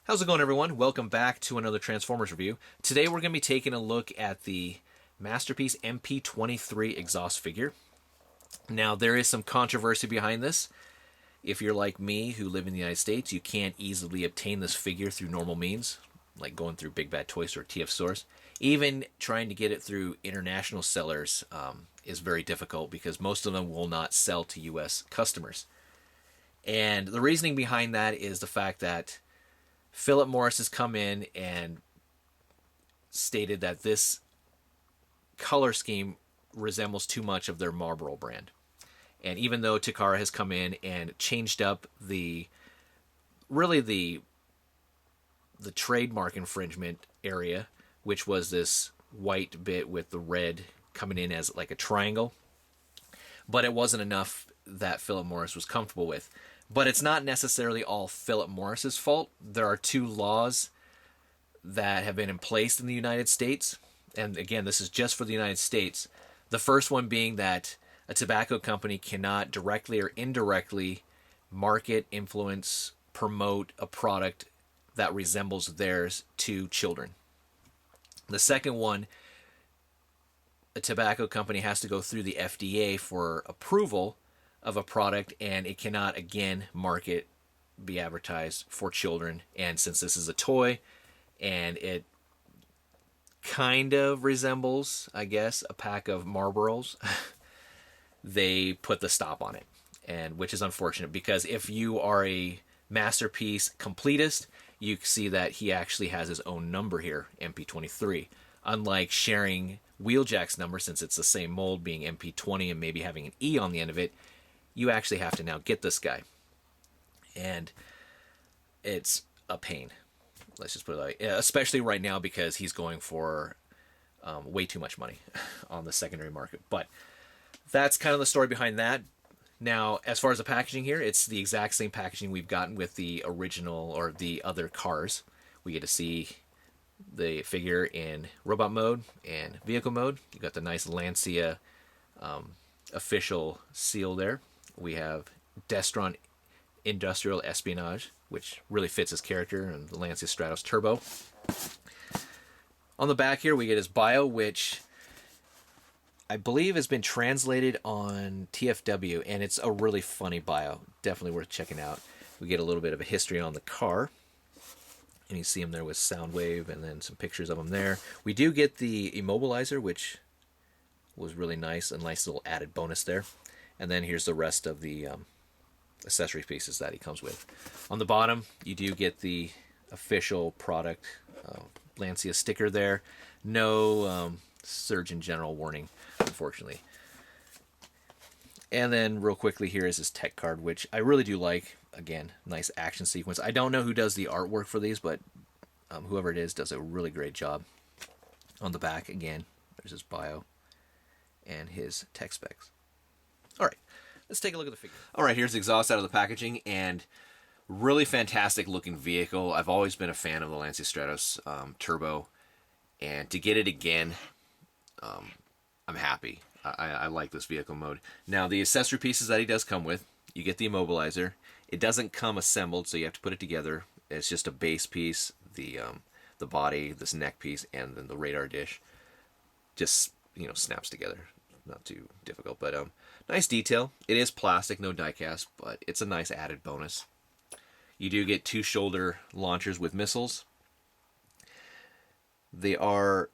How's it going, everyone? Welcome back to another Transformers review. Today we're going to be taking a look at the Masterpiece MP-23 exhaust figure. Now, there is some controversy behind this. If you're like me, who live in the United States, you can't easily obtain this figure through normal means, like going through Big Bad Toy Store or TF stores. Even trying to get it through international sellers is very difficult because most of them will not sell to U.S. customers. And the reasoning behind that is the fact that Philip Morris has come in and stated that this color scheme resembles too much of their Marlboro brand. And even though Takara has come in and changed up the trademark infringement area, which was this white bit with the red coming in as like a triangle, but it wasn't enough that Philip Morris was comfortable with. But it's not necessarily all Philip Morris's fault. There are two laws that have been in place in the United States. And again, this is just for the United States. The first one being that a tobacco company cannot directly or indirectly market, influence, promote a product that resembles theirs to children. The second one, a tobacco company has to go through the FDA for approval of a product, and it cannot again market, be advertised for children. And since this is a toy and it kind of resembles, I guess, a pack of Marlboros, they put the stop on it, and which is unfortunate because if you are a Masterpiece completist, you see that he actually has his own number here, MP-23. Unlike sharing Wheeljack's number, since it's the same mold, being MP-20 and maybe having an E on the end of it, you actually have to now get this guy. And it's a pain. Let's just put it like, especially right now because he's going for way too much money on the secondary market. But that's kind of the story behind that. Now, as far as the packaging here, it's the exact same packaging we've gotten with the original or the other cars. We get to see the figure in robot mode and vehicle mode. You got the nice Lancia official seal there. We have Destron Industrial Espionage, which really fits his character, and the Lancia Stratos Turbo. On the back here, we get his bio, which I believe has been translated on TFW, and it's a really funny bio. Definitely worth checking out. We get a little bit of a history on the car, and you see him there with Soundwave, and then some pictures of him there. We do get the immobilizer, which was really nice, a nice little added bonus there. And then here's the rest of the accessory pieces that he comes with. On the bottom, you do get the official product Lancia sticker there. No Surgeon General warning, unfortunately. And then real quickly, here is his tech card, which I really do like. Again, nice action sequence. I don't know who does the artwork for these, but whoever it is does a really great job. On the back, again, there's his bio and his tech specs. All right, let's take a look at the figure. All right, here's the exhaust out of the packaging, and really fantastic looking vehicle. I've always been a fan of the Lancia Stratos Turbo, and to get it again, I'm happy. I like this vehicle mode. Now, the accessory pieces that he does come with, you get the immobilizer. It doesn't come assembled, so you have to put it together. It's just a base piece, the body, this neck piece, and then the radar dish. Just, snaps together. Not too difficult, but nice detail. It is plastic, no die-cast, but it's a nice added bonus. You do get two shoulder launchers with missiles. They are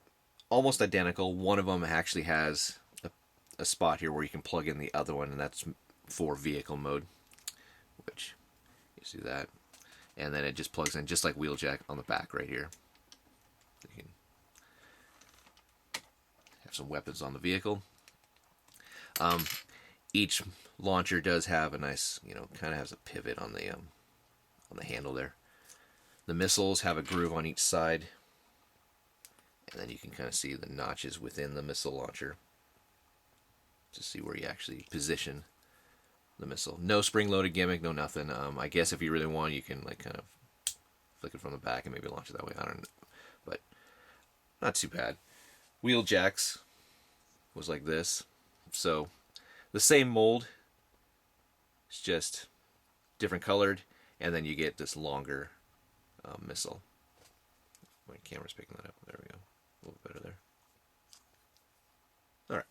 almost identical. One of them actually has a spot here where you can plug in the other one, and that's for vehicle mode, which you see that. And then it just plugs in just like Wheeljack on the back right here. You can have some weapons on the vehicle. Each launcher does have a nice, kind of has a pivot on the handle there. The missiles have a groove on each side, and then you can kind of see the notches within the missile launcher to see where you actually position the missile. No spring-loaded gimmick, no nothing. I guess if you really want, you can kind of flick it from the back and maybe launch it that way. I don't know, but not too bad. Wheeljacks was like this. So the same mold, it's just different colored, and then you get this longer missile. My camera's picking that up. There we go. A little better there. All right.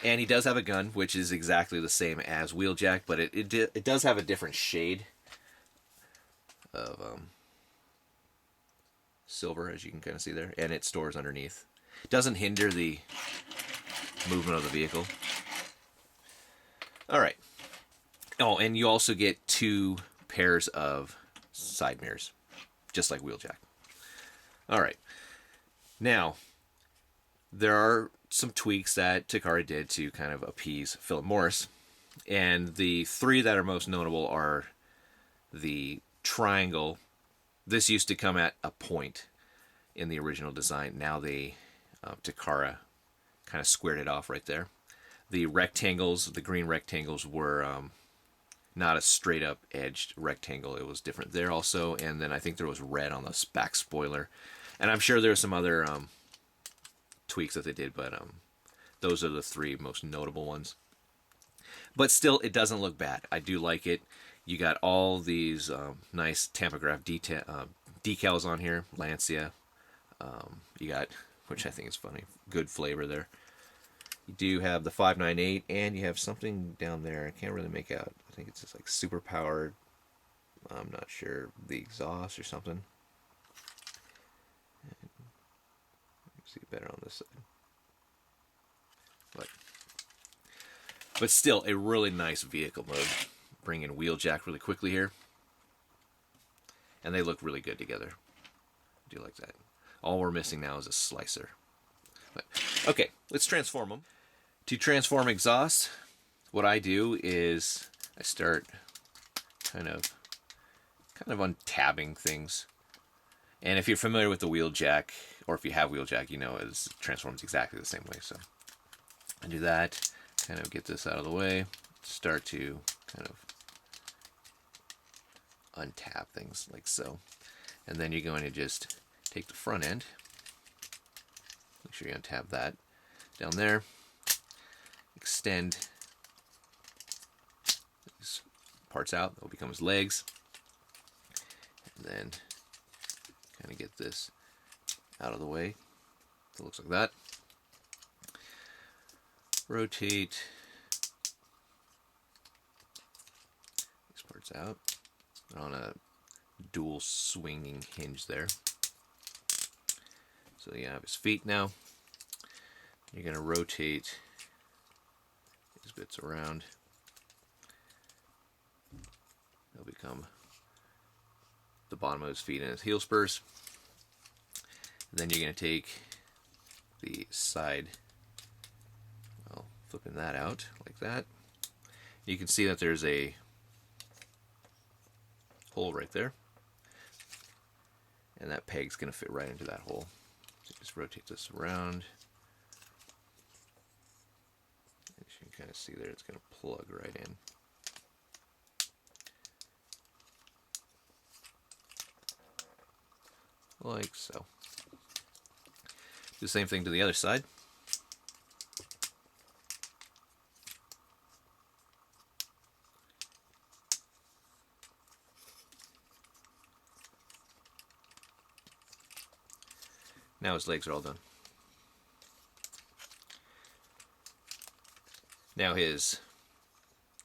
And he does have a gun, which is exactly the same as Wheeljack, but it does have a different shade of silver, as you can kind of see there, and it stores underneath. It doesn't hinder the movement of the vehicle. All right. Oh, and you also get 2 pairs of side mirrors, just like Wheeljack. All right. Now, there are some tweaks that Takara did to kind of appease Philip Morris, and the 3 that are most notable are the triangle. This used to come at a point in the original design. Now they Takara kind of squared it off right there. The rectangles, the green rectangles, were not a straight up edged rectangle. It was different there also, and then I think there was red on the back spoiler, and I'm sure there are some other tweaks that they did, but those are the 3 most notable ones. But still, it doesn't look bad. I do like it. You got all these nice tampograph decals on here, Lancia. You got, which I think is funny, good flavor there. You do have the 598, and you have something down there. I can't really make out. I think it's just like super powered. I'm not sure, the exhaust or something. See better on this side. But still, a really nice vehicle mode. Bring in Wheeljack really quickly here. And they look really good together. I do like that. All we're missing now is a slicer. But, okay, let's transform them. To transform exhaust, what I do is I start kind of untabbing things. And if you're familiar with the Wheeljack, or if you have Wheeljack, you know it transforms exactly the same way. So I do that, kind of get this out of the way, start to kind of untab things like so. And then you're going to just take the front end, make sure you untab that down there, extend these parts out, they'll become his legs, and then kind of get this out of the way. So it looks like that. Rotate these parts out. They're on a dual swinging hinge there. So you have his feet now. You're going to rotate these bits around. They'll become the bottom of his feet and his heel spurs. Then you're going to take the side, well, flipping that out like that. You can see that there's a hole right there, and that peg's going to fit right into that hole. So just rotate this around. As you can kind of see there, it's going to plug right in. Like so. Do the same thing to the other side. Now his legs are all done. Now his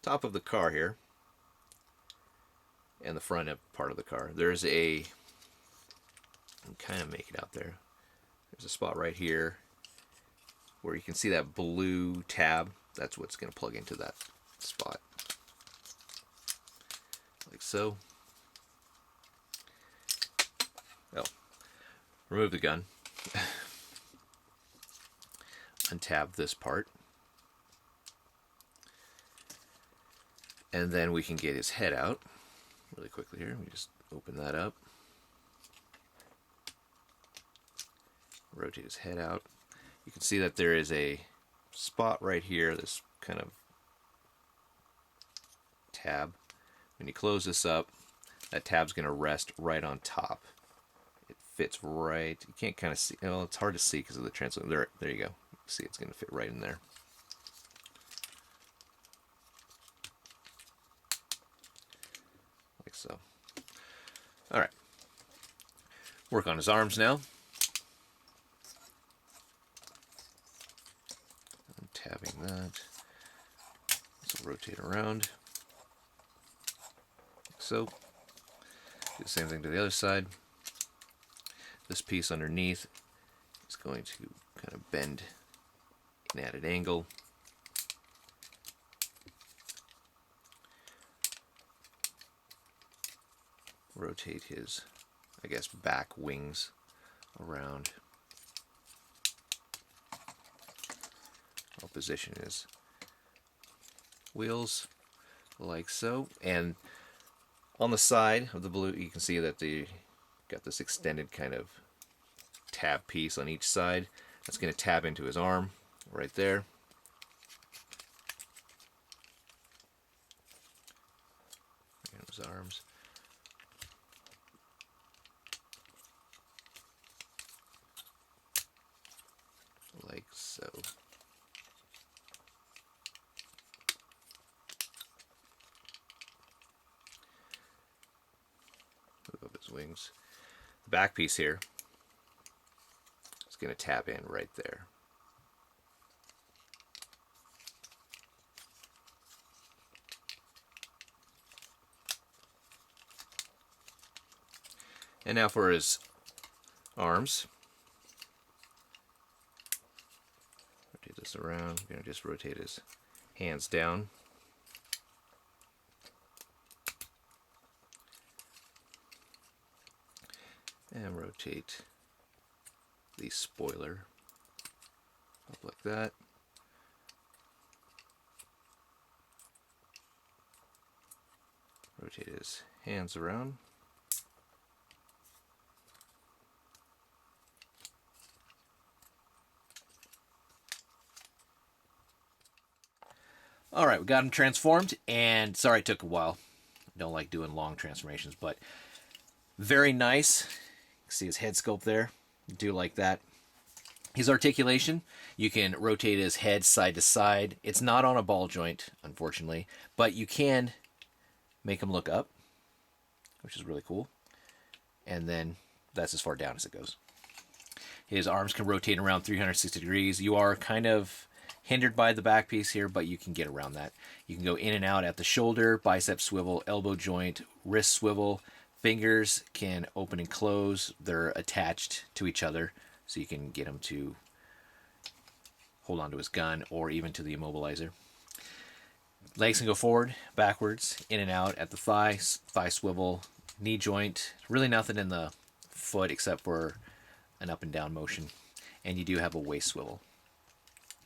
top of the car here and the front part of the car, there's a, kind of make it out there. There's a spot right here where you can see that blue tab. That's what's going to plug into that spot. Like so. Oh, remove the gun. Untab this part. And then we can get his head out really quickly here. We just open that up. Rotate his head out. You can see that there is a spot right here, this kind of tab. When you close this up, that tab's going to rest right on top. It fits right. You can't kind of see. Well, it's hard to see because of the translation. There you go. You see, it's going to fit right in there. Like so. All right. Work on his arms now. I'm tabbing that. This will rotate around. Like so. Do the same thing to the other side. This piece underneath is going to kind of bend an added angle. Rotate his, I guess, back wings around. I'll position his wheels like so. And on the side of the blue, you can see that they got this extended kind of tab piece on each side. That's going to tab into his arm right there. And his arms. Like so. Move up his wings. The back piece here is going to tap in right there. And now for his arms. Rotate this around. I'm going to just rotate his hands down. And rotate the spoiler up like that. Rotate his hands around. Alright, we got him transformed, and sorry it took a while. I don't like doing long transformations, but very nice. You can see his head sculpt there. I do like that. His articulation, you can rotate his head side to side. It's not on a ball joint, unfortunately, but you can make him look up, which is really cool. And then that's as far down as it goes. His arms can rotate around 360 degrees. You are kind of hindered by the back piece here, but you can get around that. You can go in and out at the shoulder, bicep swivel, elbow joint, wrist swivel. Fingers can open and close. They're attached to each other, so you can get him to hold on to his gun or even to the immobilizer. Legs can go forward, backwards, in and out at the thigh, thigh swivel, knee joint. Really nothing in the foot except for an up and down motion. And you do have a waist swivel.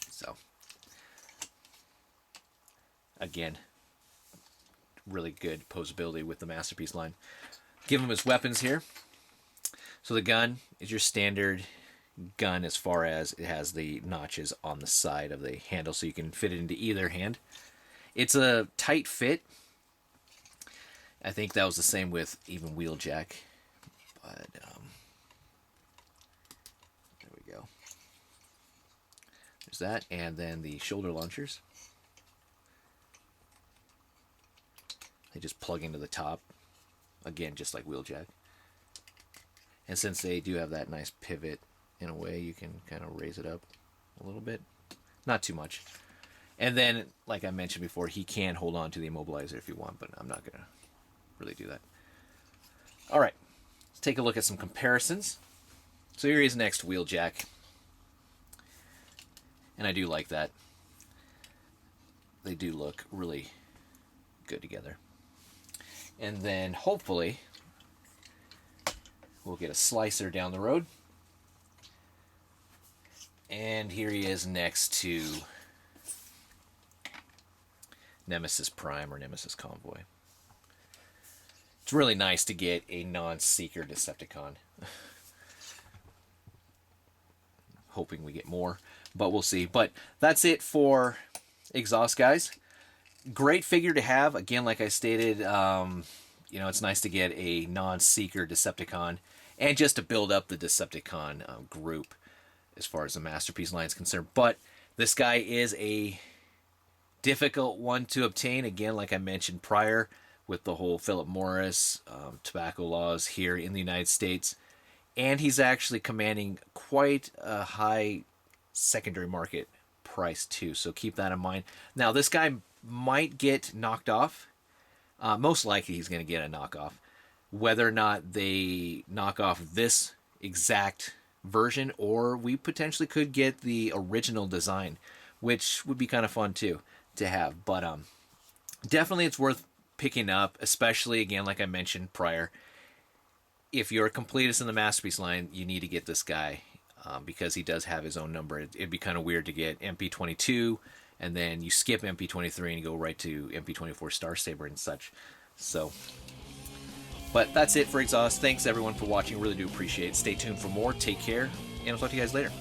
So, again, really good posability with the Masterpiece line. Give him his weapons here. So the gun is your standard gun as far as it has the notches on the side of the handle so you can fit it into either hand. It's a tight fit. I think that was the same with even Wheeljack. But, there we go. There's that. And then the shoulder launchers. They just plug into the top. Again, just like Wheeljack. And since they do have that nice pivot, in a way, you can kind of raise it up a little bit. Not too much. And then, like I mentioned before, he can hold on to the immobilizer if you want, but I'm not going to really do that. All right, let's take a look at some comparisons. So here is next Wheeljack. And I do like that. They do look really good together. And then, hopefully, we'll get a slicer down the road. And here he is next to Nemesis Prime or Nemesis Convoy. It's really nice to get a non-seeker Decepticon. Hoping we get more, but we'll see. But that's it for Exhaust, guys. Great figure to have. Again, like I stated, it's nice to get a non-seeker Decepticon and just to build up the Decepticon group as far as the Masterpiece line is concerned. But this guy is a difficult one to obtain. Again, like I mentioned prior, with the whole Philip Morris tobacco laws here in the United States. And he's actually commanding quite a high secondary market price too. So keep that in mind. Now, this guy might get knocked off. Most likely he's going to get a knockoff. Whether or not they knock off this exact version, or we potentially could get the original design, which would be kind of fun too to have. But definitely it's worth picking up, especially, again, like I mentioned prior, if you're a completist in the Masterpiece line, you need to get this guy because he does have his own number. It'd be kind of weird to get MP-22 and then you skip MP-23 and you go right to MP-24 Star Saber and such. So, but that's it for Exhaust. Thanks everyone for watching. Really do appreciate it. Stay tuned for more. Take care, and I'll talk to you guys later.